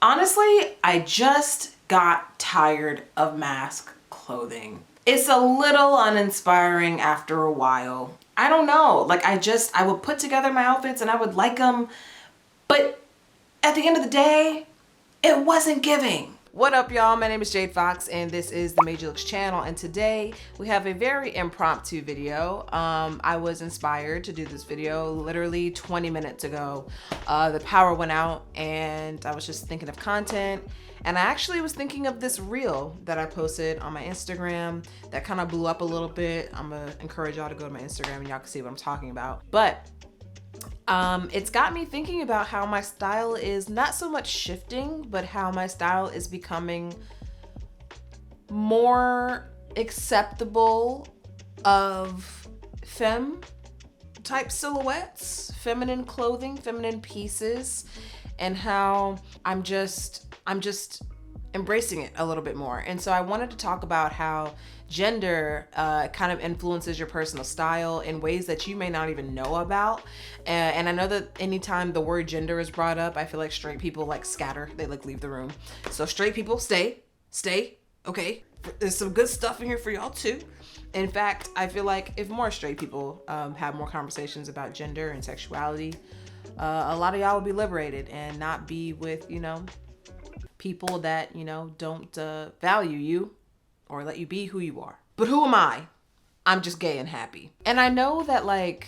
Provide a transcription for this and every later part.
Honestly, I just got tired of Masc clothing. It's a little uninspiring after a while. I don't know, like I would put together my outfits and I would like them, but at the end of the day, it wasn't giving. What up, y'all? My name is Jade Fox and this is the Madeyoulooks channel, and today we have a very impromptu video. I was inspired to do this video literally 20 minutes ago. The power went out and I was just thinking of content, and I actually was thinking of this reel that I posted on my Instagram that kind of blew up a little bit. I'm gonna encourage y'all to go to my Instagram and y'all can see what I'm talking about. But it's got me thinking about how my style is not so much shifting, but how my style is becoming more acceptable of femme type silhouettes, feminine clothing, feminine pieces, and how I'm just embracing it a little bit more. And so I wanted to talk about how gender kind of influences your personal style in ways that you may not even know about. And I know that anytime the word gender is brought up, I feel like straight people like scatter, they like leave the room. So straight people, stay, okay? There's some good stuff in here for y'all too. In fact, I feel like if more straight people have more conversations about gender and sexuality, a lot of y'all would be liberated and not be with, people that, don't value you or let you be who you are. But who am I? I'm just gay and happy. And I know that like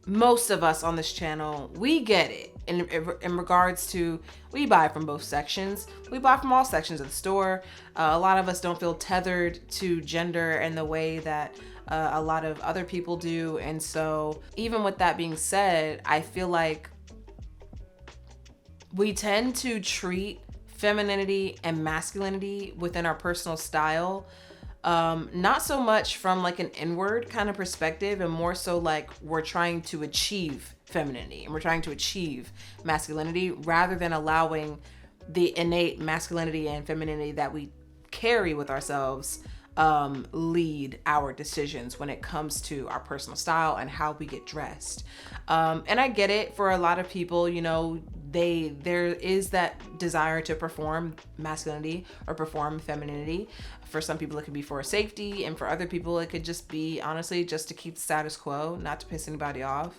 most of us on this channel, we get it in regards to, we buy from both sections. We buy from all sections of the store. A lot of us don't feel tethered to gender in the way that a lot of other people do. And so even with that being said, I feel like we tend to treat femininity and masculinity within our personal style, not so much from like an inward kind of perspective, and more so like we're trying to achieve femininity and we're trying to achieve masculinity, rather than allowing the innate masculinity and femininity that we carry with ourselves lead our decisions when it comes to our personal style and how we get dressed. And I get it, for a lot of people, there is that desire to perform masculinity or perform femininity. For some people it could be for safety, and for other people it could just be honestly just to keep the status quo, not to piss anybody off.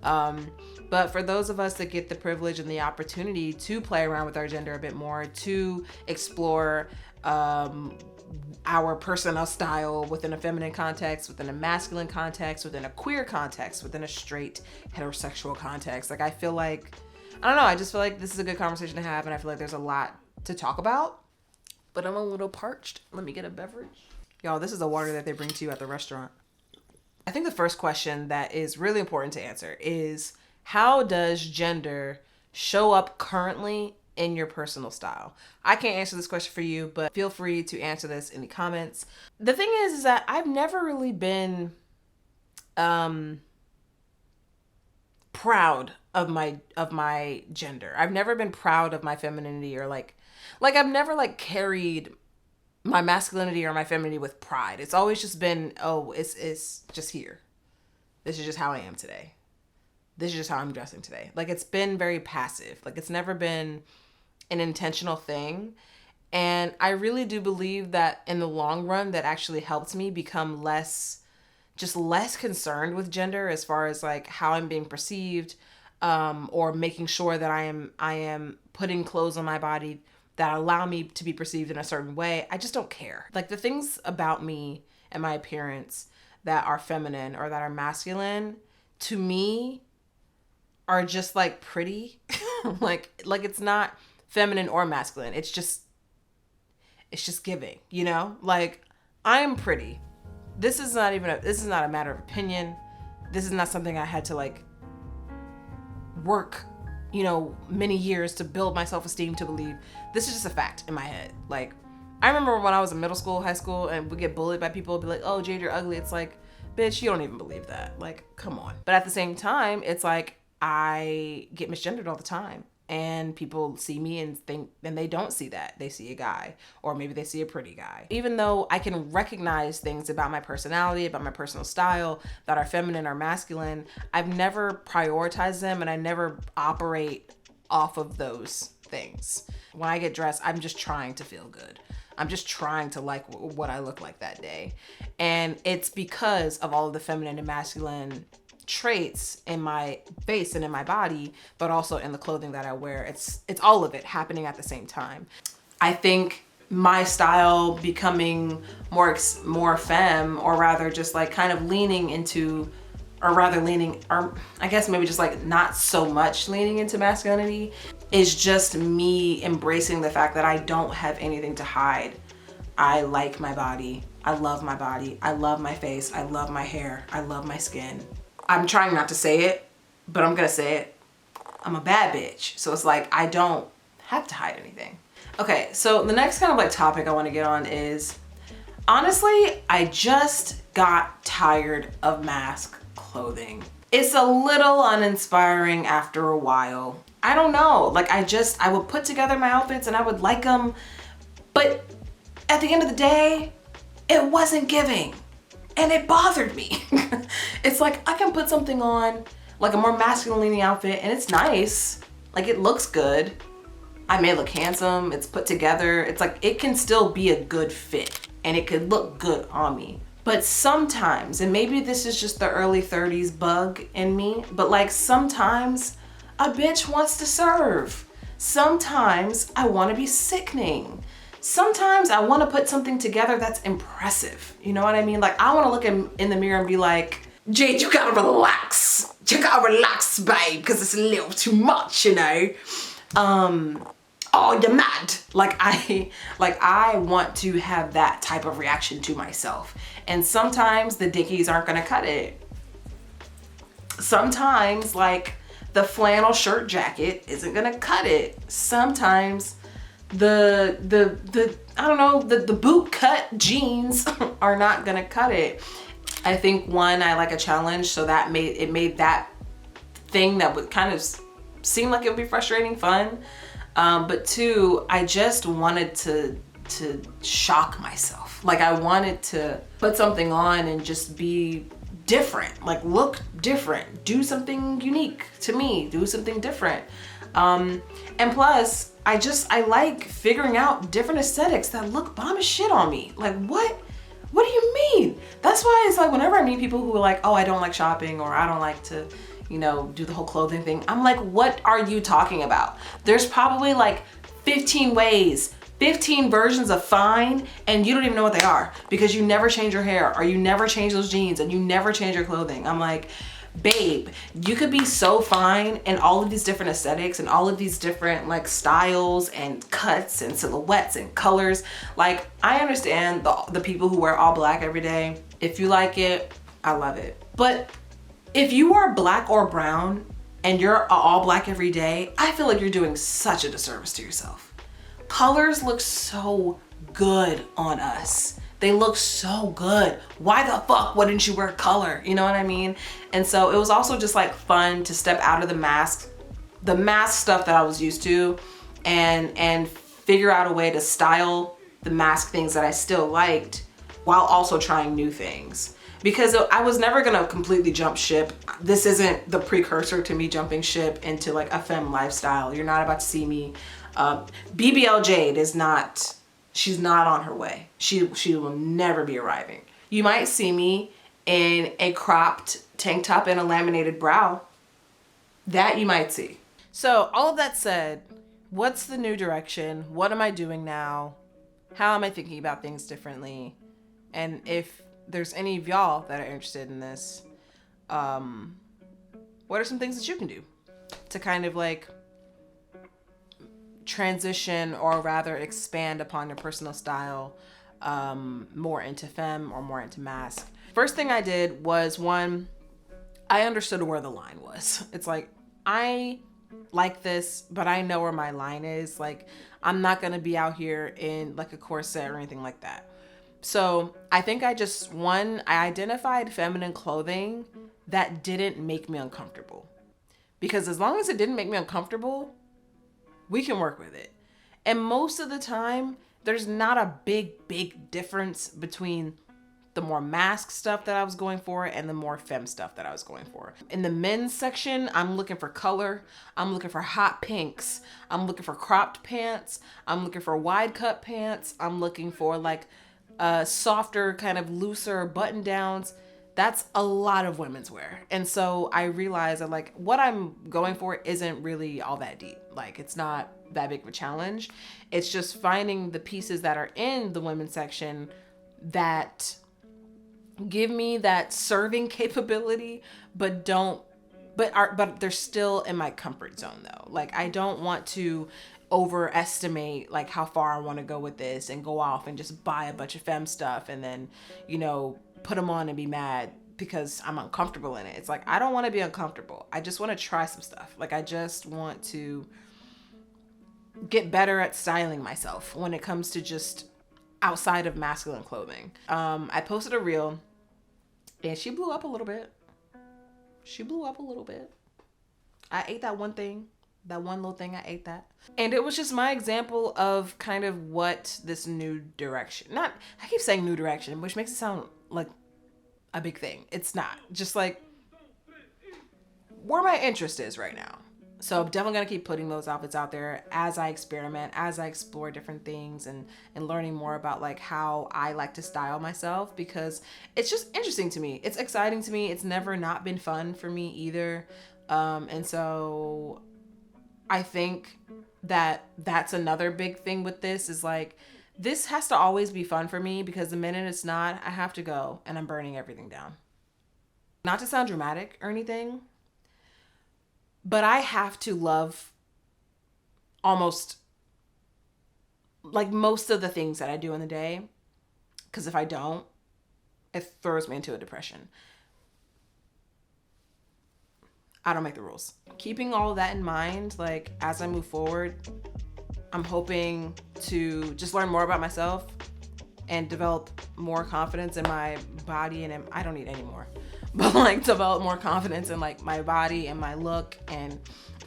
But for those of us that get the privilege and the opportunity to play around with our gender a bit more, to explore our personal style within a feminine context, within a masculine context, within a queer context, within a straight heterosexual context, like I feel like, I don't know, I just feel like this is a good conversation to have, and I feel like there's a lot to talk about, but I'm a little parched. Let me get a beverage. Y'all, this is the water that they bring to you at the restaurant. I think the first question that is really important to answer is, how does gender show up currently in your personal style? I can't answer this question for you, but feel free to answer this in the comments. The thing is that I've never really been proud of my gender. I've never been proud of my femininity, or like I've never like carried my masculinity or my femininity with pride. It's always just been, oh, it's just here. This is just how I am today. This is just how I'm dressing today. Like, it's been very passive. Like, it's never been an intentional thing. And I really do believe that in the long run, that actually helped me become less concerned with gender, as far as like how I'm being perceived, or making sure that I am putting clothes on my body that allow me to be perceived in a certain way. I just don't care. Like, the things about me and my appearance that are feminine or that are masculine, to me, are just like pretty. like it's not feminine or masculine. It's just giving, like, I'm pretty. This is not a matter of opinion. This is not something I had to like work, many years to build my self-esteem to believe. This is just a fact in my head. Like, I remember when I was in middle school, high school, and would get bullied by people, be like, oh, Jade, you're ugly. It's like, bitch, you don't even believe that. Like, come on. But at the same time, it's like, I get misgendered all the time. And people see me and think, and they don't see that. They see a guy, or maybe they see a pretty guy. Even though I can recognize things about my personality, about my personal style that are feminine or masculine, I've never prioritized them, and I never operate off of those things. When I get dressed, I'm just trying to feel good. I'm just trying to like what I look like that day. And it's because of all of the feminine and masculine traits in my face and in my body, but also in the clothing that I wear. It's all of it happening at the same time. I think my style becoming more femme, or rather just like kind of leaning into, or I guess maybe just like not so much leaning into masculinity, is just me embracing the fact that I don't have anything to hide. I like my body. I love my body. I love my face. I love my hair. I love my skin. I'm trying not to say it, but I'm gonna say it. I'm a bad bitch. So it's like, I don't have to hide anything. Okay, so the next kind of like topic I want to get on is, honestly, I just got tired of Masc clothing. It's a little uninspiring after a while. I don't know, like I would put together my outfits and I would like them, but at the end of the day, it wasn't giving and it bothered me. It's like, I can put something on, like a more masculine leaning outfit, and it's nice, like it looks good. I may look handsome, it's put together. It's like, it can still be a good fit and it could look good on me. But sometimes, and maybe this is just the early 30s bug in me, but like sometimes a bitch wants to serve. Sometimes I want to be sickening. Sometimes I want to put something together that's impressive. You know what I mean? Like, I want to look in the mirror and be like, Jade, you gotta relax. You gotta relax, babe, because it's a little too much, you know? Oh, you're mad. Like I want to have that type of reaction to myself. And sometimes the dickies aren't gonna cut it. Sometimes like the flannel shirt jacket isn't gonna cut it. Sometimes the I don't know, the boot cut jeans are not gonna cut it. I think one, I like a challenge, so that made that thing that would kind of seem like it would be frustrating fun. But two, I just wanted to shock myself. Like, I wanted to put something on and just be different, like look different, do something unique to me, do something different. And plus, I like figuring out different aesthetics that look bomb as shit on me. Like, what do you mean? That's why it's like, whenever I meet people who are like, oh, I don't like shopping, or I don't like to, you know, do the whole clothing thing, I'm like, what are you talking about? There's probably like 15 ways, 15 versions of fine, and you don't even know what they are because you never change your hair, or you never change those jeans, and you never change your clothing. I'm like, babe, you could be so fine in all of these different aesthetics and all of these different like styles and cuts and silhouettes and colors. Like, I understand the people who wear all black every day. If you like it, I love it. But if you are black or brown and you're all black every day, I feel like you're doing such a disservice to yourself. Colors look so good on us. They look so good. Why the fuck wouldn't you wear color? You know what I mean? And so it was also just like fun to step out of the mask stuff that I was used to, and figure out a way to style the Masc things that I still liked while also trying new things. Because I was never gonna completely jump ship. This isn't the precursor to me jumping ship into like a femme lifestyle. You're not about to see me. BBL Jade is not, she's not on her way. She will never be arriving. You might see me in a cropped tank top and a laminated brow. That you might see. So all of that said, what's the new direction? What am I doing now? How am I thinking about things differently? And if there's any of y'all that are interested in this, what are some things that you can do to kind of like transition, or rather expand upon your personal style, more into femme or more into Masc? First thing I did was, one, I understood where the line was. It's like, I like this, but I know where my line is. Like, I'm not gonna be out here in like a corset or anything like that. So I think I identified feminine clothing that didn't make me uncomfortable. Because as long as it didn't make me uncomfortable, we can work with it. And most of the time, there's not a big difference between the more Masc stuff that I was going for, and the more femme stuff that I was going for. In the men's section, I'm looking for color. I'm looking for hot pinks. I'm looking for cropped pants. I'm looking for wide cut pants. I'm looking for like softer, kind of looser button downs. That's a lot of women's wear. And so I realized that like what I'm going for isn't really all that deep. Like it's not that big of a challenge. It's just finding the pieces that are in the women's section that give me that serving capability, but they're still in my comfort zone though. Like I don't want to overestimate like how far I want to go with this and go off and just buy a bunch of femme stuff and then, you know, put them on and be mad because I'm uncomfortable in it. It's like, I don't want to be uncomfortable. I just want to try some stuff. Like I just want to get better at styling myself when it comes to just outside of masculine clothing. I posted a reel and she blew up a little bit. I ate that one thing. That one little thing, I ate that. And it was just my example of kind of what this new direction, I keep saying new direction, which makes it sound like a big thing. It's not. Just like where my interest is right now. So I'm definitely going to keep putting those outfits out there as I experiment, as I explore different things and learning more about like how I like to style myself, because it's just interesting to me. It's exciting to me. It's never not been fun for me either. And so I think that that's another big thing with this is like, this has to always be fun for me, because the minute it's not, I have to go and I'm burning everything down. Not to sound dramatic or anything, but I have to love almost like most of the things that I do in the day, because if I don't, it throws me into a depression. I don't make the rules. Keeping all of that in mind, like as I move forward, I'm hoping to just learn more about myself and develop more confidence in my body, and I don't need any more, but like develop more confidence in like my body and my look and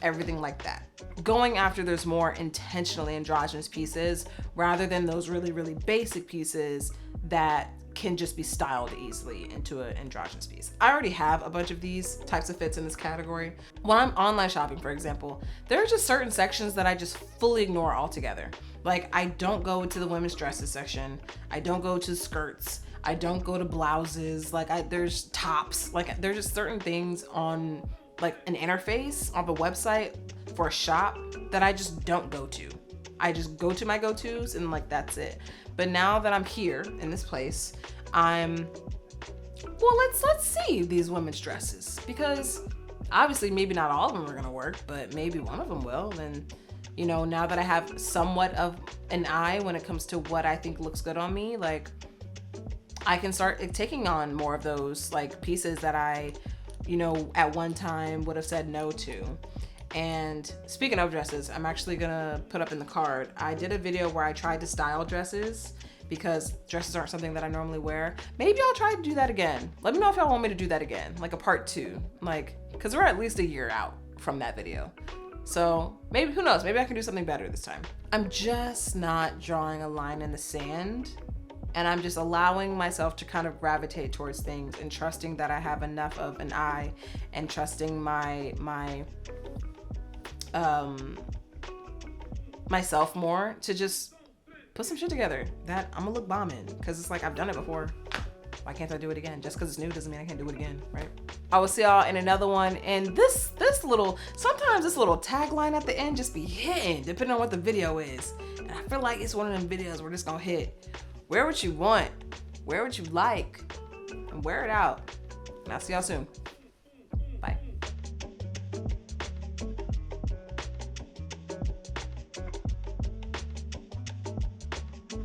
everything like that. Going after those more intentionally androgynous pieces rather than those really, really basic pieces that can just be styled easily into an androgynous piece. I already have a bunch of these types of fits in this category. When I'm online shopping, for example, there are just certain sections that I just fully ignore altogether. Like I don't go to the women's dresses section. I don't go to skirts. I don't go to blouses. Like there's tops. Like there's just certain things on like an interface on the website for a shop that I just don't go to. I just go to my go-tos and like that's it. But now that I'm here in this place, let's see these women's dresses, because obviously maybe not all of them are gonna work, but maybe one of them will. And you know, now that I have somewhat of an eye when it comes to what I think looks good on me, like I can start taking on more of those like pieces that I, you know, at one time would have said no to. And speaking of dresses, I'm actually gonna put up in the card, I did a video where I tried to style dresses because dresses aren't something that I normally wear. Maybe I'll try to do that again. Let me know if y'all want me to do that again, like a part 2, like, cause we're at least a year out from that video. So maybe, who knows, maybe I can do something better this time. I'm just not drawing a line in the sand, and I'm just allowing myself to kind of gravitate towards things and trusting that I have enough of an eye and trusting myself more to just put some shit together that I'm gonna look bomb in, because it's like I've done it before. Why can't I do it again? Just because it's new doesn't mean I can't do it again, right? I will see y'all in another one. And sometimes this little tagline at the end just be hitting depending on what the video is. And I feel like it's one of them videos where it's gonna hit. Wear what you want, wear what you like, and wear it out. And I'll see y'all soon.